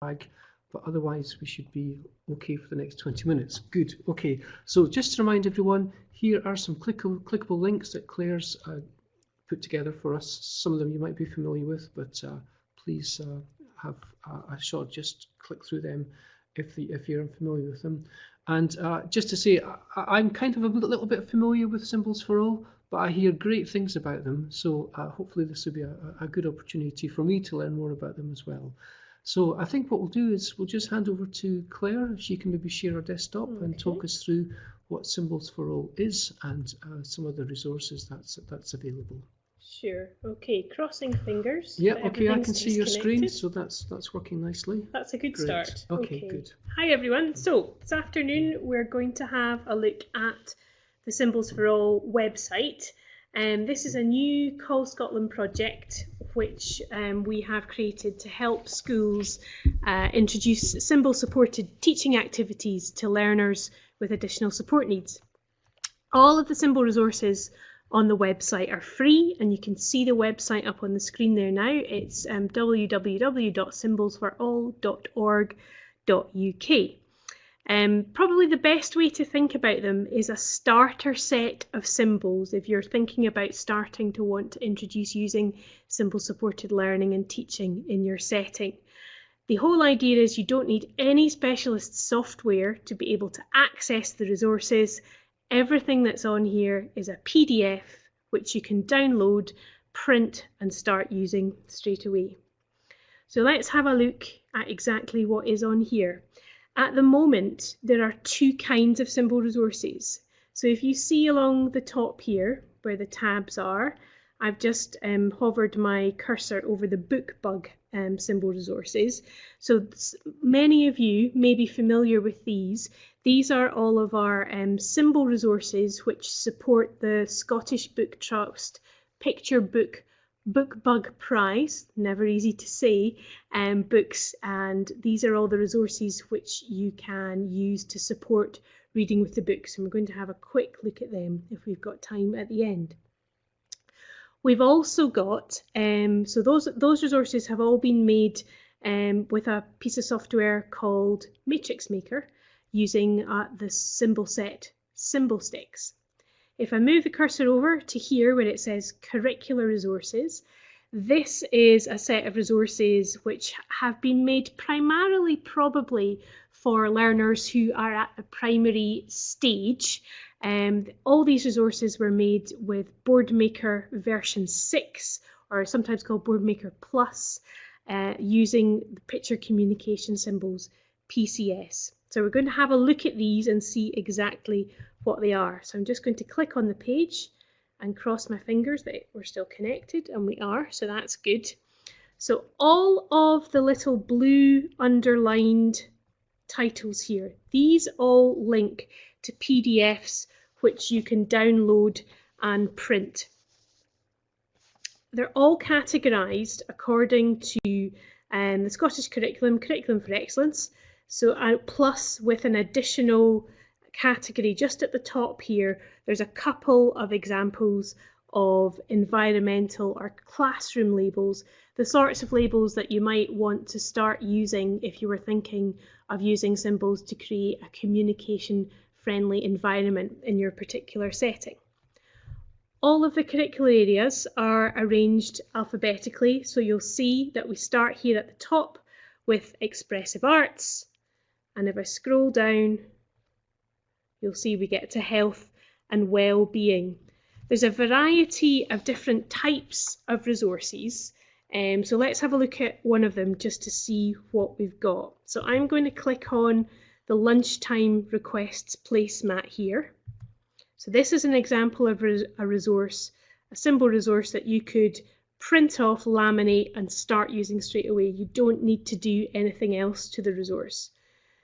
but otherwise we should be okay for the next 20 minutes. Good, okay. So just to remind everyone, here are some clickable links that Claire's put together for us. Some of them you might be familiar with, but please have a shot, just click through them if you're unfamiliar with them. And just to say, I'm kind of a little bit familiar with Symbols for All, but I hear great things about them. So hopefully this will be a good opportunity for me to learn more about them as well. So I think what we'll do is we'll just hand over to Claire. She can maybe share her desktop and talk us through what Symbols for All is and some of the resources that's available. Sure. Okay, crossing fingers. Yeah, okay, I can see your screen, so that's working nicely. That's a good start. Okay, good. Hi everyone. So this afternoon we're going to have a look at the Symbols for All website. This is a new Call Scotland project which we have created to help schools introduce symbol-supported teaching activities to learners with additional support needs. All of the symbol resources on the website are free, and you can see the website up on the screen there now. It's www.symbolsforall.org.uk. Probably the best way to think about them is a starter set of symbols if you're thinking about starting to want to introduce using symbol-supported learning and teaching in your setting. The whole idea is you don't need any specialist software to be able to access the resources. Everything that's on here is a PDF which you can download, print and start using straight away. So let's have a look at exactly what is on here. At the moment there are two kinds of symbol resources. So if you see along the top here where the tabs are, I've just hovered my cursor over the BookBug symbol resources. So many of you may be familiar with these. These are all of our symbol resources which support the Scottish Book Trust Picture Book BookBug Prize, never easy to say, books, and these are all the resources which you can use to support reading with the books, and we're going to have a quick look at them if we've got time at the end. We've also got, so those resources have all been made with a piece of software called Matrix Maker using the symbol set Symbol Sticks. If I move the cursor over to here where it says Curricular Resources, this is a set of resources which have been made primarily probably for learners who are at the primary stage. All these resources were made with Boardmaker version 6, or sometimes called Boardmaker Plus, using the Picture Communication Symbols, PCS. So we're going to have a look at these and see exactly what they are. So I'm just going to click on the page and cross my fingers that we're still connected, and we are, so that's good. So all of the little blue underlined titles here, these all link to PDFs which you can download and print. They're all categorised according to the Scottish Curriculum for Excellence, so plus with an additional category just at the top here, there's a couple of examples of environmental or classroom labels, the sorts of labels that you might want to start using if you were thinking of using symbols to create a communication-friendly environment in your particular setting. All of the curricular areas are arranged alphabetically, so you'll see that we start here at the top with expressive arts, and if I scroll down, you'll see we get to health and well-being. There's a variety of different types of resources, so let's have a look at one of them just to see what we've got. So I'm going to click on the Lunchtime Requests placemat here. So this is an example of a resource, a symbol resource that you could print off, laminate and start using straight away. You don't need to do anything else to the resource.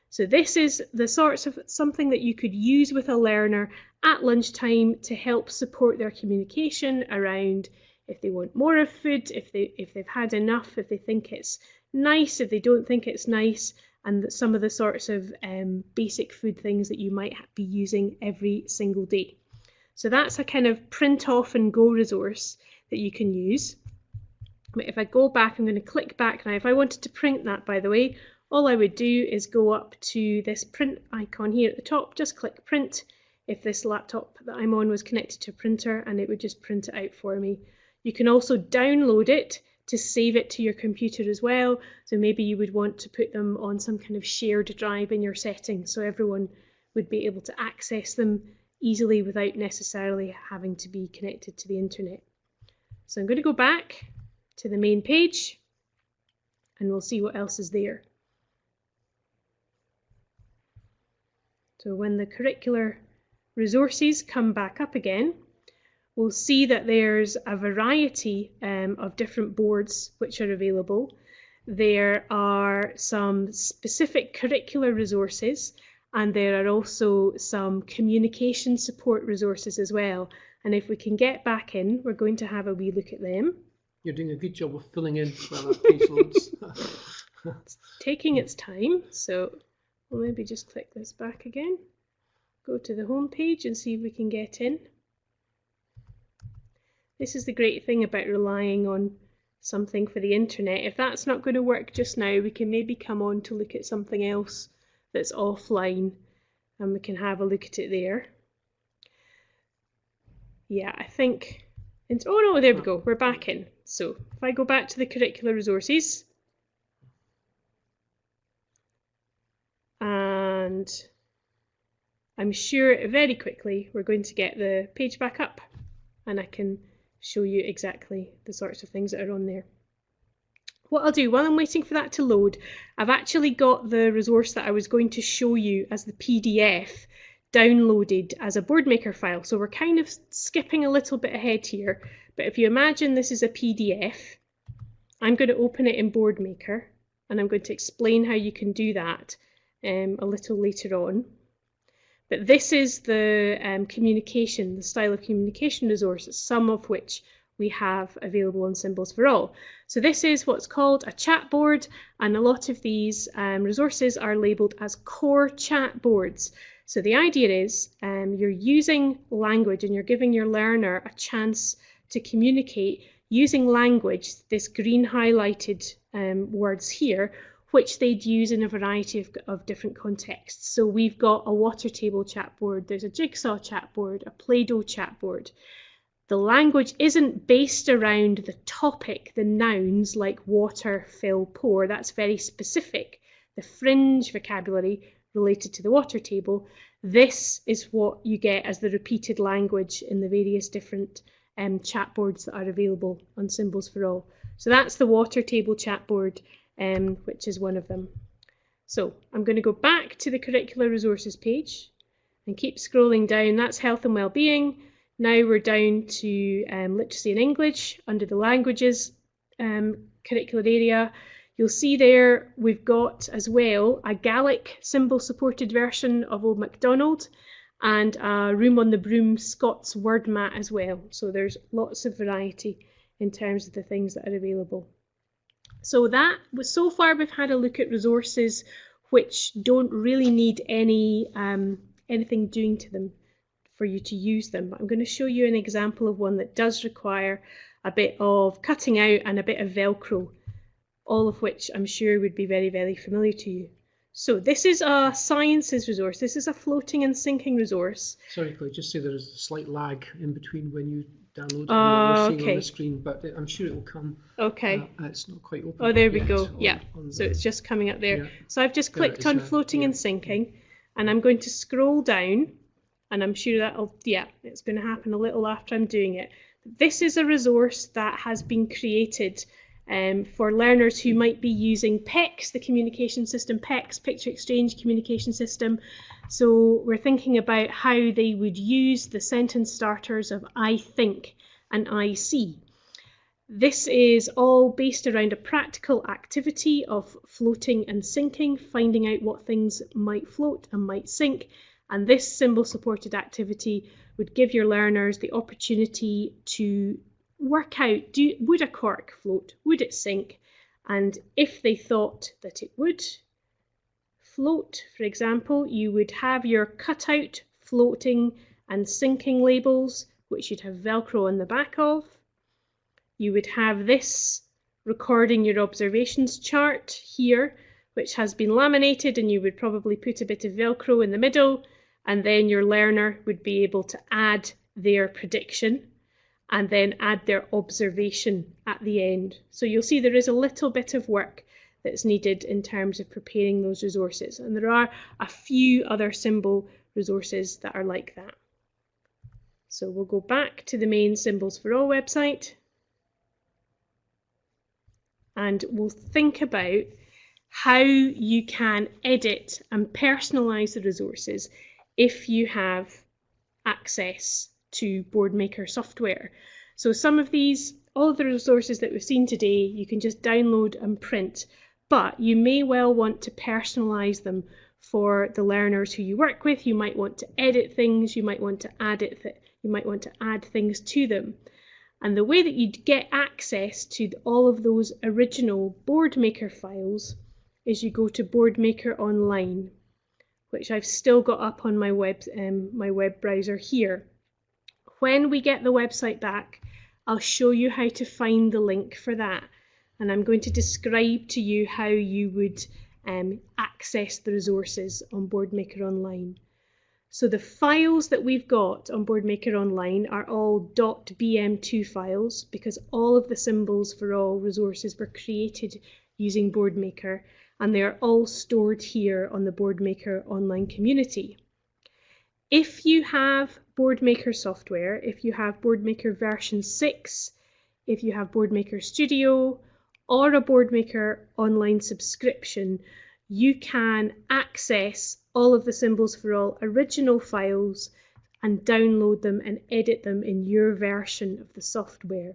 So this is the sorts of something that you could use with a learner at lunchtime to help support their communication around if they want more of food, if they've had enough, if they think it's nice, if they don't think it's nice, and some of the sorts of basic food things that you might be using every single day. So that's a kind of print off and go resource that you can use. But if I go back, I'm going to click back now. If I wanted to print that, by the way, all I would do is go up to this print icon here at the top, just click print if this laptop that I'm on was connected to a printer, and it would just print it out for me. You can also download it to save it to your computer as well. So maybe you would want to put them on some kind of shared drive in your settings so everyone would be able to access them easily without necessarily having to be connected to the internet. So I'm going to go back to the main page and we'll see what else is there. So when the curricular resources come back up again, we'll see that there's a variety of different boards which are available. There are some specific curricular resources, and there are also some communication support resources as well. And if we can get back in, we're going to have a wee look at them. You're doing a good job of filling in while that page loads. It's taking its time, so we'll maybe just click this back again. Go to the home page and see if we can get in. This is the great thing about relying on something for the internet. If that's not going to work just now, we can maybe come on to look at something else that's offline and we can have a look at it there. Yeah, I think it's, oh no, there we go, we're back in. So if I go back to the curricular resources, and I'm sure very quickly we're going to get the page back up and I can show you exactly the sorts of things that are on there. What I'll do while I'm waiting for that to load, I've actually got the resource that I was going to show you as the PDF downloaded as a BoardMaker file. So we're kind of skipping a little bit ahead here, but if you imagine this is a PDF, I'm going to open it in BoardMaker and I'm going to explain how you can do that a little later on. But this is the communication, the style of communication resources, some of which we have available on Symbols for All. So this is what's called a chat board, and a lot of these resources are labelled as core chat boards. So the idea is you're using language and you're giving your learner a chance to communicate using language, this green highlighted words here, which they'd use in a variety of different contexts. So we've got a water table chat board, there's a jigsaw chat board, a Play-Doh chat board. The language isn't based around the topic, the nouns like water, fill, pour. That's very specific. The fringe vocabulary related to the water table. This is what you get as the repeated language in the various different chat boards that are available on Symbols for All. So that's the water table chat board, which is one of them. So I'm going to go back to the curricular resources page and keep scrolling down. That's health and well-being. Now we're down to literacy and English under the languages curricular area. You'll see there we've got as well a Gaelic symbol supported version of Old MacDonald and a Room on the Broom Scots word mat as well. So there's lots of variety in terms of the things that are available. So that was, so far we've had a look at resources which don't really need anything doing to them for you to use them. But I'm going to show you an example of one that does require a bit of cutting out and a bit of Velcro, all of which I'm sure would be very, very familiar to you. So this is a sciences resource. This is a floating and sinking resource. Sorry, Clay, just say there is a slight lag in between when you download it and what we're seeing on the screen, but I'm sure it will come. Okay. It's not quite open. Oh, there we go. On, yeah. on So it's just coming up there. Yeah. So I've just clicked on floating and sinking, and I'm going to scroll down, and I'm sure that'll, it's going to happen a little after I'm doing it. This is a resource that has been created for learners who might be using PECS, the communication system, PECS, Picture Exchange Communication System. So we're thinking about how they would use the sentence starters of I think and I see. This is all based around a practical activity of floating and sinking, finding out what things might float and might sink. And this symbol supported activity would give your learners the opportunity to work out, would a cork float, would it sink? And if they thought that it would float, for example, you would have your cutout floating and sinking labels, which you'd have Velcro on the back of. You would have this recording your observations chart here, which has been laminated, and you would probably put a bit of Velcro in the middle, and then your learner would be able to add their prediction and then add their observation at the end. So you'll see there is a little bit of work that's needed in terms of preparing those resources, and there are a few other symbol resources that are like that. So we'll go back to the main Symbols for All website, and we'll think about how you can edit and personalize the resources if you have access to Boardmaker software. So some of these, all of the resources that we've seen today, you can just download and print, but you may well want to personalize them for the learners who you work with. You might want to edit things, you might want to add things to them. And the way that you'd get access to all of those original Boardmaker files is you go to Boardmaker Online, which I've still got up on my web browser here. When we get the website back, I'll show you how to find the link for that, and I'm going to describe to you how you would access the resources on Boardmaker Online. So the files that we've got on Boardmaker Online are all .bm2 files, because all of the Symbols for All resources were created using Boardmaker, and they are all stored here on the Boardmaker Online community. If you have Boardmaker software, if you have Boardmaker version 6, if you have Boardmaker Studio, or a Boardmaker Online subscription, you can access all of the Symbols for All original files and download them and edit them in your version of the software.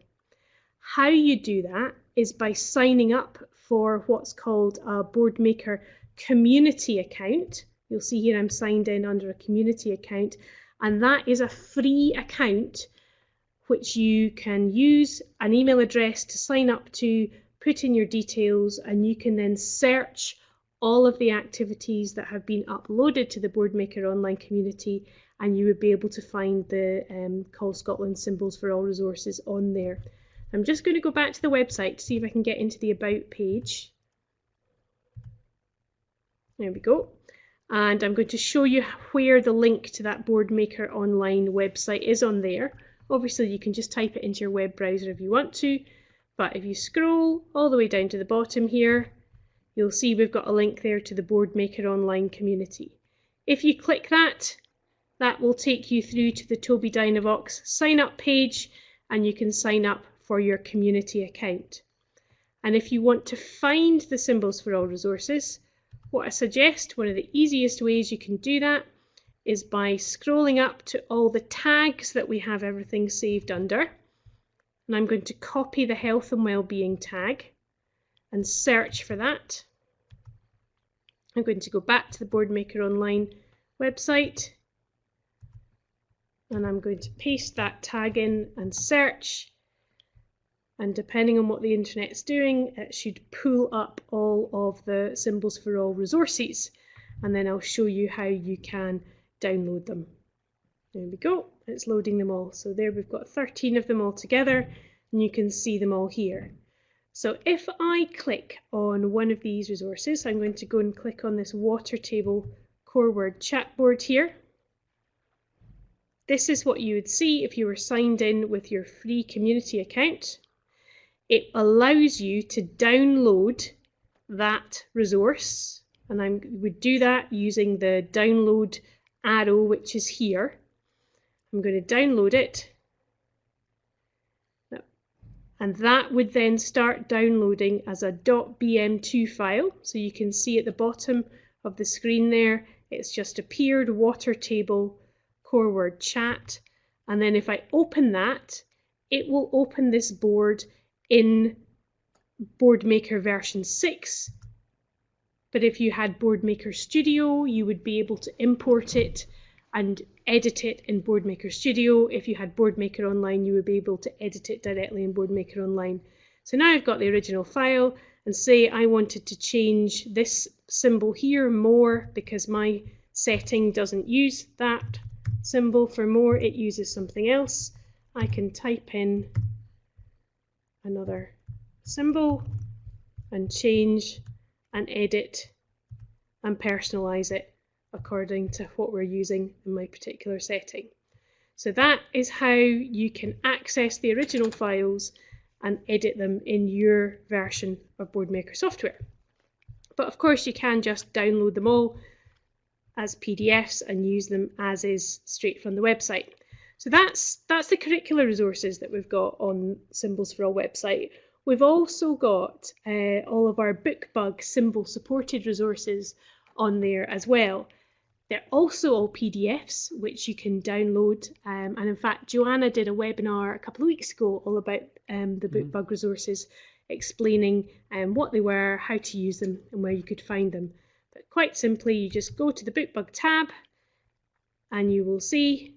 How you do that is by signing up for what's called a Boardmaker community account. You'll see here I'm signed in under a community account, and that is a free account which you can use an email address to sign up to, put in your details, and you can then search all of the activities that have been uploaded to the Boardmaker Online community, and you would be able to find the Call Scotland Symbols for All resources on there. I'm just going to go back to the website to see if I can get into the About page. There we go. And I'm going to show you where the link to that Boardmaker Online website is on there. Obviously you can just type it into your web browser if you want to, but if you scroll all the way down to the bottom here, you'll see we've got a link there to the Boardmaker Online community. If you click that, that will take you through to the Toby Dynavox sign up page, and you can sign up for your community account. And if you want to find the Symbols for All resources, what I suggest, one of the easiest ways you can do that is by scrolling up to all the tags that we have everything saved under. And I'm going to copy the Health and Wellbeing tag and search for that. I'm going to go back to the Boardmaker Online website, and I'm going to paste that tag in and search. And depending on what the internet's doing, it should pull up all of the Symbols for All resources, and then I'll show you how you can download them. There we go, it's loading them all. So there we've got 13 of them all together, and you can see them all here. So if I click on one of these resources, I'm going to go and click on this water table core word chat board here. This is what you would see if you were signed in with your free community account. It allows you to download that resource, and I would do that using the download arrow, which is here. I'm going to download it, and that would then start downloading as a .bm2 file. So you can see at the bottom of the screen there, it's just appeared water table core word chat, and then if I open that, it will open this board in Boardmaker version 6, but if you had Boardmaker Studio, you would be able to import it and edit it in Boardmaker Studio. If you had Boardmaker Online, you would be able to edit it directly in Boardmaker Online. So now I've got the original file, and say I wanted to change this symbol here, more, because my setting doesn't use that symbol for more, it uses something else. I can type in another symbol and change and edit and personalize it according to what we're using in my particular setting. So that is how you can access the original files and edit them in your version of BoardMaker software. But of course you can just download them all as PDFs and use them as is straight from the website. So that's the curricular resources that we've got on Symbols for All website. We've also got all of our BookBug symbol supported resources on there as well. They're also all PDFs which you can download, and in fact Joanna did a webinar a couple of weeks ago all about the BookBug resources, explaining what they were, how to use them and where you could find them. But quite simply you just go to the BookBug tab and you will see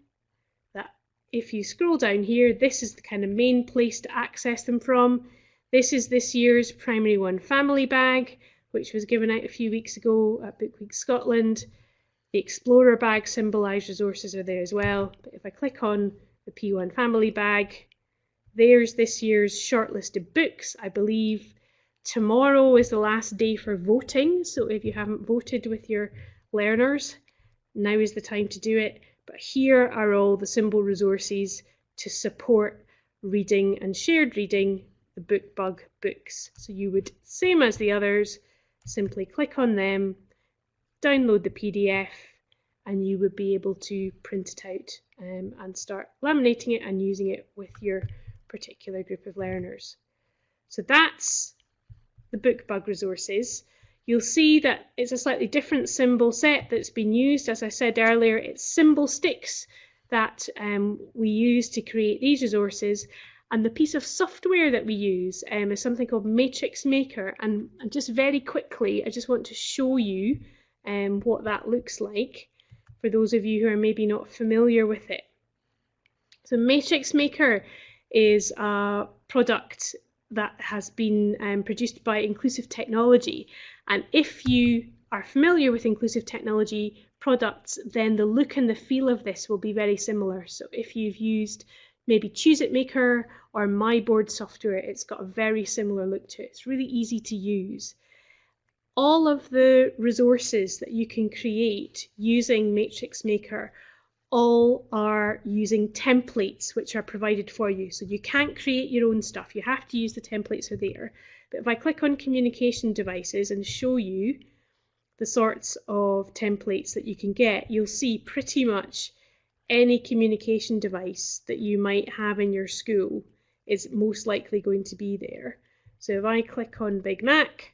that if you scroll down here, this is the kind of main place to access them from. This is this year's Primary 1 Family Bag, which was given out a few weeks ago at Book Week Scotland. The Explorer Bag symbolised resources are there as well. But if I click on the P1 Family Bag, there's this year's shortlisted books. I believe tomorrow is the last day for voting, so if you haven't voted with your learners, now is the time to do it. But here are all the symbol resources to support reading and shared reading the BookBug books. So you would, same as the others, simply click on them, download the PDF, and you would be able to print it out and start laminating it and using it with your particular group of learners. So that's the BookBug resources. You'll see that it's a slightly different symbol set that's been used. As I said earlier, it's symbol sticks that we use to create these resources. And the piece of software that we use is something called Matrix Maker. And just very quickly, I just want to show you what that looks like for those of you who are maybe not familiar with it. So Matrix Maker is a product that has been produced by Inclusive Technology, and if you are familiar with Inclusive Technology products, then the look and the feel of this will be very similar. So if you've used maybe Choose It Maker or MyBoard software, it's got a very similar look to it. It's really easy to use. All of the resources that you can create using Matrix Maker all are using templates which are provided for you. So you can't create your own stuff. You have to use the templates that are there. But if I click on communication devices and show you the sorts of templates that you can get, you'll see pretty much any communication device that you might have in your school is most likely going to be there. So if I click on Big Mac,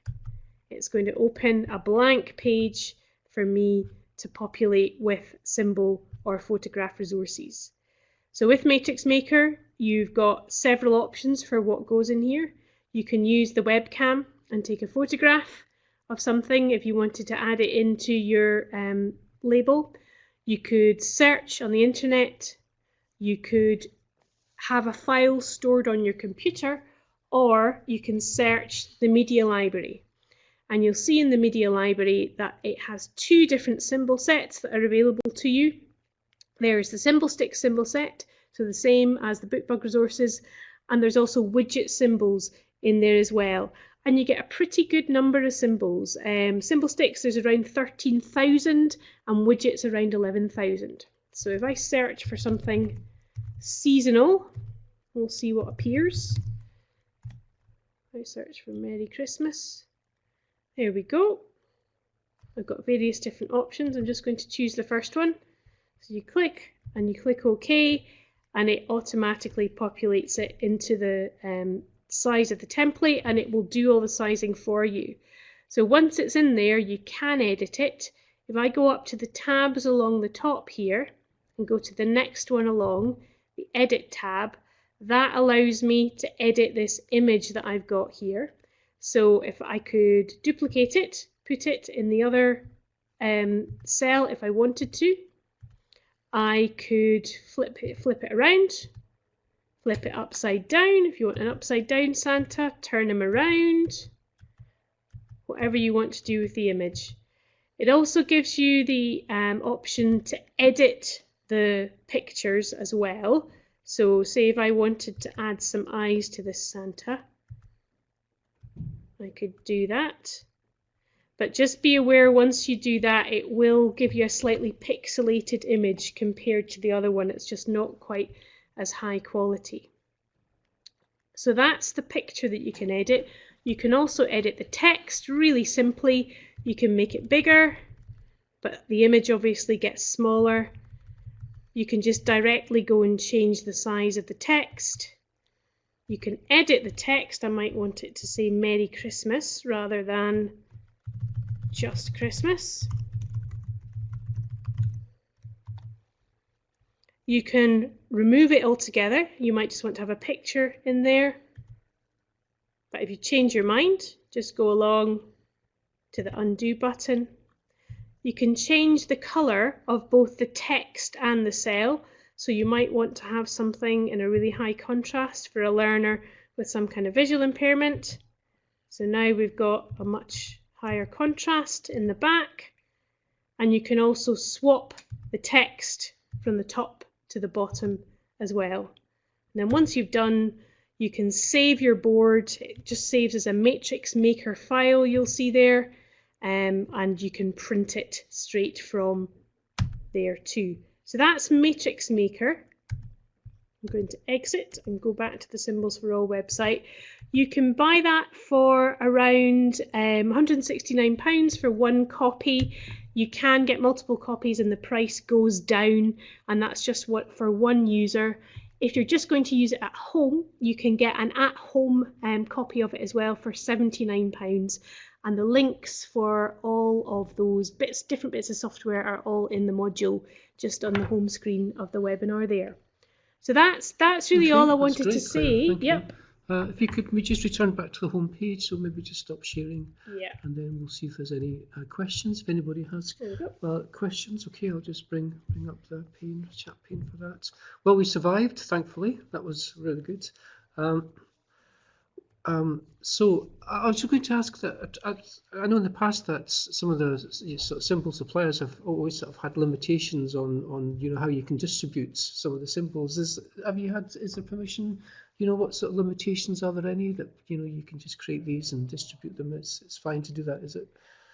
it's going to open a blank page for me to populate with symbol or photograph resources. So with Matrix Maker, you've got several options for what goes in here. You can use the webcam and take a photograph of something if you wanted to add it into your label. You could search on the internet. You could have a file stored on your computer, or you can search the media library. And you'll see in the media library that it has two different symbol sets that are available to you. There's the symbol stick symbol set, so the same as the BookBug resources, and there's also widget symbols in there as well. And you get a pretty good number of symbols. Symbol sticks, there's around 13,000, and widgets around 11,000. So if I search for something seasonal, we'll see what appears. I search for Merry Christmas. There we go. I've got various different options. I'm just going to choose the first one. So you click and you click OK, and it automatically populates it into the size of the template, and it will do all the sizing for you. So once it's in there, you can edit it. If I go up to the tabs along the top here and go to the next one along, the Edit tab, that allows me to edit this image that I've got here. So if I could duplicate it, put it in the other cell if I wanted to, I could flip it around, flip it upside down. If you want an upside down Santa, turn him around, whatever you want to do with the image. It also gives you the option to edit the pictures as well. So say if I wanted to add some eyes to this Santa, I could do that. But just be aware, once you do that, it will give you a slightly pixelated image compared to the other one. It's just not quite as high quality. So that's the picture that you can edit. You can also edit the text really simply. You can make it bigger, but the image obviously gets smaller. You can just directly go and change the size of the text. You can edit the text. I might want it to say Merry Christmas rather than just Christmas. You can remove it altogether. You might just want to have a picture in there. But if you change your mind, just go along to the undo button. You can change the color of both the text and the cell. So you might want to have something in a really high contrast for a learner with some kind of visual impairment. So now we've got a much higher contrast in the back, and you can also swap the text from the top to the bottom as well. And then once you've done, you can save your board. It just saves as a matrix maker file, you'll see there, and you can print it straight from there too. So that's Matrix Maker. I'm going to exit and go back to the Symbols for All website. You can buy that for around £169 for one copy. You can get multiple copies and the price goes down, and that's just what for one user. If you're just going to use it at home, you can get an at-home copy of it as well for £79. And the links for all of those different bits of software are all in the module just on the home screen of the webinar there. So that's really all I wanted to say. Yep. If you could just return back to the home page, so maybe just stop sharing. Yeah. And then we'll see if there's any questions. If anybody has questions, okay, I'll just bring up the chat pane for that. Well, we survived, thankfully. That was really good. So I was just going to ask that I know in the past that some of the sort of symbol suppliers have always sort of had limitations on how you can distribute some of the symbols. Is there permission? What sort of limitations are there any that you can just create these and distribute them? It's fine to do that, is it?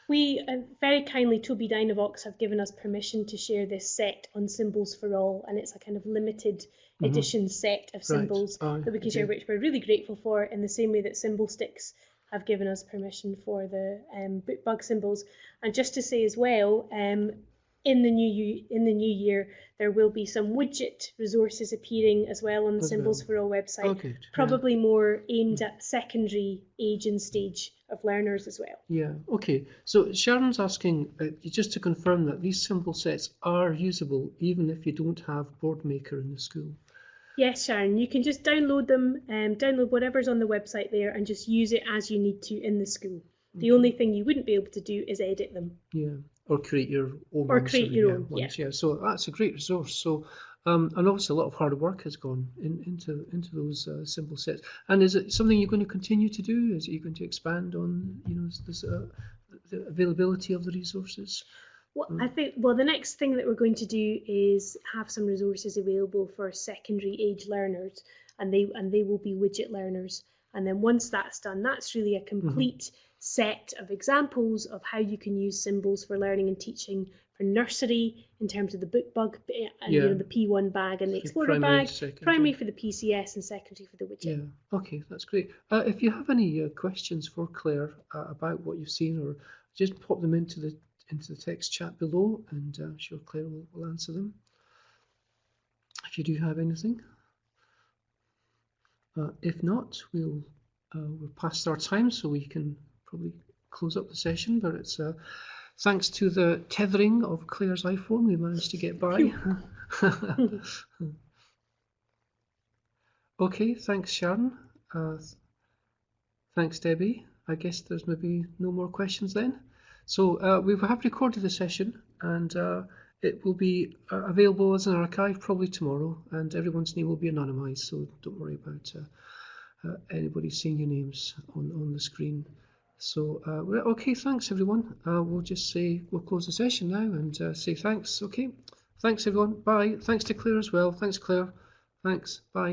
We very kindly, Toby Dynavox have given us permission to share this set on Symbols for All, and it's a kind of limited edition set of symbols that we can share, which we're really grateful for, in the same way that Symbol Sticks have given us permission for the bookbug symbols. And just to say as well, in the new year, there will be some widget resources appearing as well on the Symbols for All website, probably more aimed at secondary age and stage of learners as well. Yeah, okay. So Sharon's asking just to confirm that these symbol sets are usable even if you don't have BoardMaker in the school. Yes, Sharon, you can just download them, download whatever's on the website there and just use it as you need to in the school. The only thing you wouldn't be able to do is edit them. Yeah, or create your own. Or create your own, yeah. So that's a great resource. So, and obviously a lot of hard work has gone into those symbol sets. And is it something you're going to continue to do? Is it you're going to expand on, the availability of the resources? Well, I think the next thing that we're going to do is have some resources available for secondary age learners, and they will be widget learners. And then once that's done, that's really a complete set of examples of how you can use symbols for learning and teaching for nursery in terms of the bookbug and the P1 bag and the Explorer bag, primary for the PCS and secondary for the widget. Yeah, okay, that's great. If you have any questions for Claire about what you've seen, or just pop them into the text chat below, and I'm sure Claire will answer them. If you do have anything. If not, we're past our time, so we can probably close up the session, but it's thanks to the tethering of Claire's iPhone, we managed to get by. Okay, thanks Sharon. Thanks Debbie. I guess there's maybe no more questions then. So we have recorded the session, and it will be available as an archive probably tomorrow, and everyone's name will be anonymised, so don't worry about anybody seeing your names on the screen. So okay, thanks everyone. We'll just say we'll close the session now and say thanks. Okay, thanks everyone. Bye. Thanks to Claire as well. Thanks Claire. Thanks. Bye.